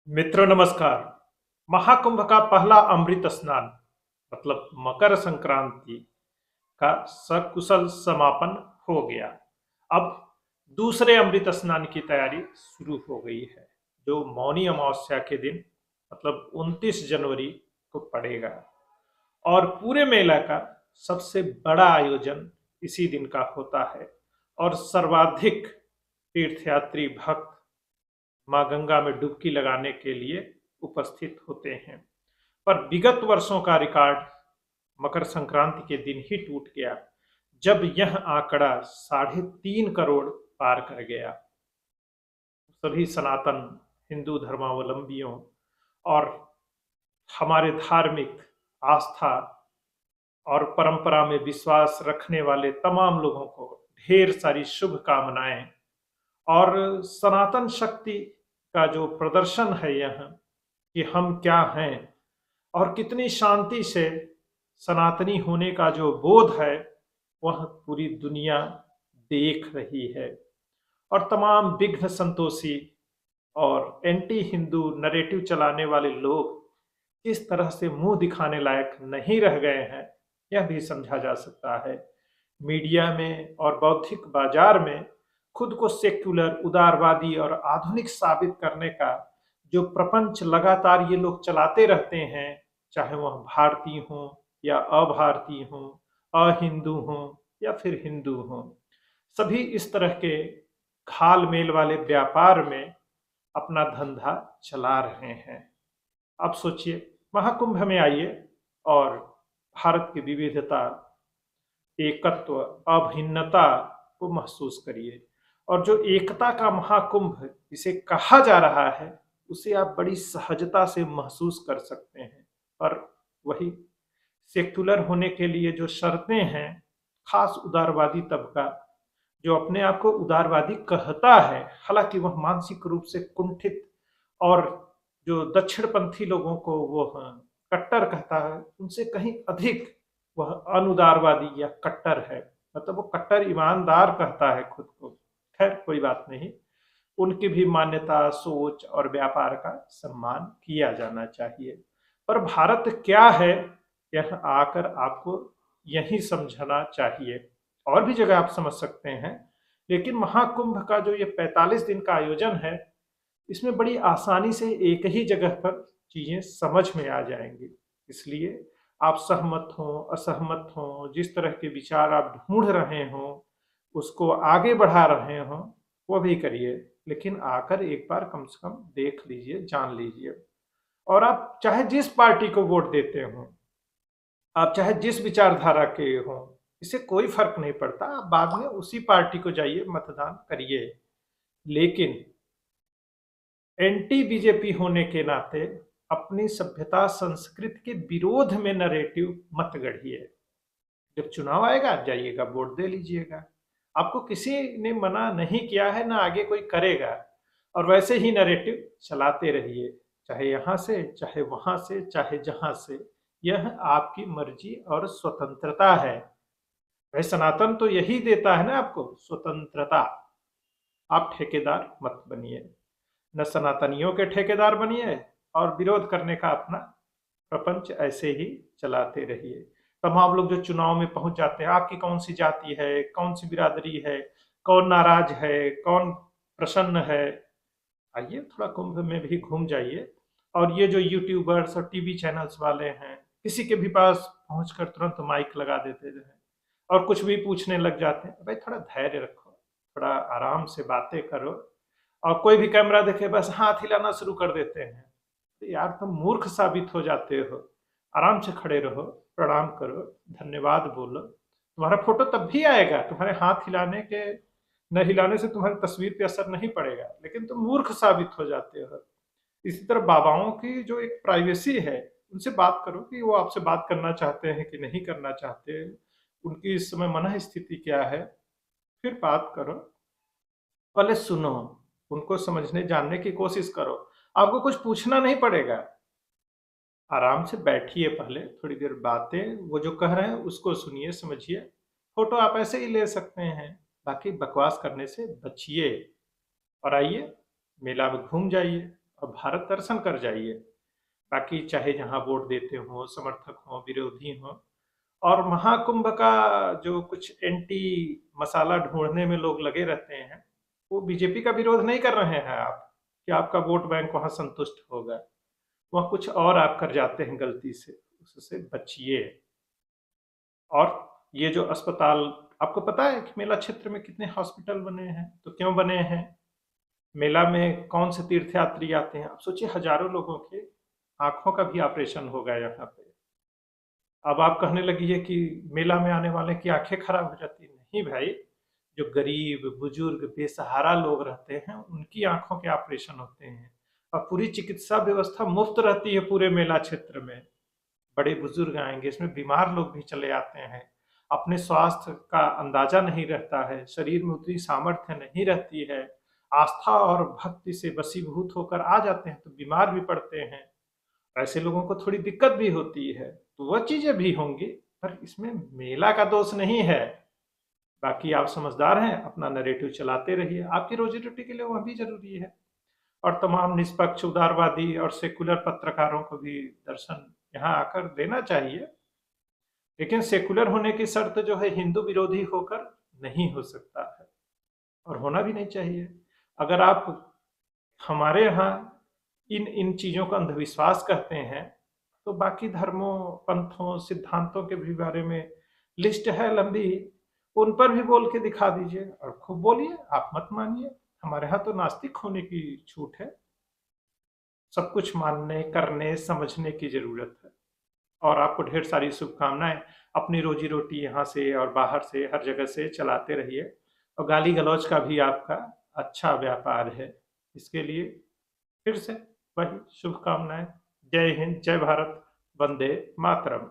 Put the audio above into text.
मित्रों नमस्कार। महाकुंभ का पहला अमृत स्नान मतलब मकर संक्रांति का सकुशल समापन हो गया। अब दूसरे अमृत स्नान की तैयारी शुरू हो गई है, जो मौनी अमावस्या के दिन मतलब 29 जनवरी को पड़ेगा। और पूरे मेला का सबसे बड़ा आयोजन इसी दिन का होता है और सर्वाधिक तीर्थयात्री भक्त मां गंगा में डुबकी लगाने के लिए उपस्थित होते हैं। पर विगत वर्षों का रिकॉर्ड मकर संक्रांति के दिन ही टूट गया, जब यह आंकड़ा 3.5 करोड़ पार कर गया। सभी सनातन हिंदू धर्मावलंबियों और हमारे धार्मिक आस्था और परंपरा में विश्वास रखने वाले तमाम लोगों को ढेर सारी शुभकामनाएं। और सनातन शक्ति का जो प्रदर्शन है यह कि हम क्या हैं और कितनी शांति से सनातनी होने का जो बोध है वह पूरी दुनिया देख रही है। और तमाम विघ्न संतोषी और एंटी हिंदू नरेटिव चलाने वाले लोग किस तरह से मुंह दिखाने लायक नहीं रह गए हैं, यह भी समझा जा सकता है। मीडिया में और बौद्धिक बाजार में खुद को सेक्युलर, उदारवादी और आधुनिक साबित करने का जो प्रपंच लगातार ये लोग चलाते रहते हैं, चाहे वह भारतीय हों या अभारतीय हों, अहिंदू हों या फिर हिंदू हों, सभी इस तरह के घाल मेल वाले व्यापार में अपना धंधा चला रहे हैं। अब सोचिए, महाकुंभ में आइए और भारत की विविधता, एकत्व, अभिन्नता को महसूस करिए। और जो एकता का महाकुंभ इसे कहा जा रहा है, उसे आप बड़ी सहजता से महसूस कर सकते हैं। पर वही सेक्युलर होने के लिए जो शर्तें हैं, खास उदारवादी तबका जो अपने आप को उदारवादी कहता है, हालांकि वह मानसिक रूप से कुंठित, और जो दक्षिणपंथी लोगों को वो कट्टर कहता है, उनसे कहीं अधिक वह अनुदारवादी या कट्टर है। मतलब वो कट्टर ईमानदार कहता है खुद को। खैर कोई बात नहीं, उनकी भी मान्यता, सोच और व्यापार का सम्मान किया जाना चाहिए। पर भारत क्या है, यह आकर आपको यही समझना चाहिए। और भी जगह आप समझ सकते हैं, लेकिन महाकुंभ का जो ये 45 दिन का आयोजन है, इसमें बड़ी आसानी से एक ही जगह पर चीजें समझ में आ जाएंगी। इसलिए आप सहमत हों, असहमत हों, जिस तरह के विचार आप ढूंढ रहे हों, उसको आगे बढ़ा रहे हों, वो भी करिए। लेकिन आकर एक बार कम से कम देख लीजिए, जान लीजिए। और आप चाहे जिस पार्टी को वोट देते हो, आप चाहे जिस विचारधारा के हों, इससे कोई फर्क नहीं पड़ता। आप बाद में उसी पार्टी को जाइए, मतदान करिए। लेकिन एंटी बीजेपी होने के नाते अपनी सभ्यता संस्कृति के विरोध में नरेटिव मत गढ़िए। जब चुनाव आएगा जाइएगा, वोट दे लीजिएगा। आपको किसी ने मना नहीं किया है, ना आगे कोई करेगा। और वैसे ही नरेटिव चलाते रहिए, चाहे यहाँ से, चाहे वहां से, चाहे जहां से। यह आपकी मर्जी और स्वतंत्रता है। भाई सनातन तो यही देता है ना आपको, स्वतंत्रता। आप ठेकेदार मत बनिए, न सनातनियों के ठेकेदार बनिए, और विरोध करने का अपना प्रपंच ऐसे ही चलाते रहिए। तमाम लोग जो चुनाव में पहुंच जाते हैं, आपकी कौन सी जाति है, कौन सी बिरादरी है, कौन नाराज है, कौन प्रसन्न है, आइए थोड़ा कुंभ में भी घूम जाइए। और ये जो यूट्यूबर्स और टीवी चैनल्स वाले हैं, किसी के भी पास पहुंचकर तुरंत माइक लगा देते हैं और कुछ भी पूछने लग जाते हैं। भाई थोड़ा धैर्य रखो, थोड़ा आराम से बातें करो। और कोई भी कैमरा देखे बस हाथ हिलाना शुरू कर देते हैं, तो यार तुम मूर्ख साबित हो जाते हो। आराम से खड़े रहो, प्रणाम करो, धन्यवाद बोलो। तुम्हारा फोटो तब भी आएगा, तुम्हारे हाथ हिलाने के न हिलाने से तुम्हारी तस्वीर पे असर नहीं पड़ेगा, लेकिन तुम मूर्ख साबित हो जाते हो। इसी तरह बाबाओं की जो एक प्राइवेसी है, उनसे बात करो कि वो आपसे बात करना चाहते हैं कि नहीं करना चाहते, उनकी इस समय मन स्थिति क्या है, फिर बात करो। पहले सुनो, उनको समझने जानने की कोशिश करो। आपको कुछ पूछना नहीं पड़ेगा, आराम से बैठिए, पहले थोड़ी देर बातें, वो जो कह रहे हैं उसको सुनिए, समझिए। फोटो आप ऐसे ही ले सकते हैं, बाकी बकवास करने से बचिए। और आइए मेला में घूम जाइए, और भारत दर्शन कर जाइए। बाकी चाहे जहाँ वोट देते हों, समर्थक हों, विरोधी हों, और महाकुंभ का जो कुछ एंटी मसाला ढूंढने में लोग लगे रहते हैं, वो बीजेपी का विरोध नहीं कर रहे हैं आप, कि आपका वोट बैंक वहाँ संतुष्ट होगा। वह कुछ और आप कर जाते हैं गलती से, उससे बचिए। और ये जो अस्पताल, आपको पता है कि मेला क्षेत्र में कितने हॉस्पिटल बने हैं? तो क्यों बने हैं? मेला में कौन से तीर्थयात्री आते हैं? आप सोचिए, हजारों लोगों के आंखों का भी ऑपरेशन होगा यहाँ पे। अब आप कहने लगी है कि मेला में आने वाले की आंखें खराब हो जाती। नहीं भाई, जो गरीब बुजुर्ग बेसहारा लोग रहते हैं उनकी आंखों के ऑपरेशन होते हैं, और पूरी चिकित्सा व्यवस्था मुफ्त रहती है पूरे मेला क्षेत्र में। बड़े बुजुर्ग आएंगे, इसमें बीमार लोग भी चले आते हैं, अपने स्वास्थ्य का अंदाजा नहीं रहता है, शरीर में उतनी सामर्थ्य नहीं रहती है, आस्था और भक्ति से वशीभूत होकर आ जाते हैं तो बीमार भी पड़ते हैं। ऐसे लोगों को थोड़ी दिक्कत भी होती है, तो वह चीजें भी होंगी, पर इसमें मेला का दोष नहीं है। बाकी आप समझदार हैं, अपना नैरेटिव चलाते रहिए, आपकी रोजी रोटी के लिए वह भी जरूरी है। और तमाम निष्पक्ष, उदारवादी और सेकुलर पत्रकारों को भी दर्शन यहाँ आकर देना चाहिए। लेकिन सेकुलर होने की शर्त जो है हिंदू विरोधी होकर नहीं हो सकता है, और होना भी नहीं चाहिए। अगर आप हमारे यहाँ इन इन चीजों का अंधविश्वास कहते हैं, तो बाकी धर्मों, पंथों, सिद्धांतों के भी बारे में लिस्ट है लंबी, उन पर भी बोल के दिखा दीजिए और खूब बोलिए, आप मत मानिए। हमारे यहाँ तो नास्तिक होने की छूट है, सब कुछ मानने, करने, समझने की जरूरत है। और आपको ढेर सारी शुभकामनाएं। अपनी रोजी रोटी यहाँ से और बाहर से हर जगह से चलाते रहिए, और गाली गलौज का भी आपका अच्छा व्यापार है, इसके लिए फिर से वही शुभकामनाएं। जय हिंद, जय भारत, वंदे मातरम।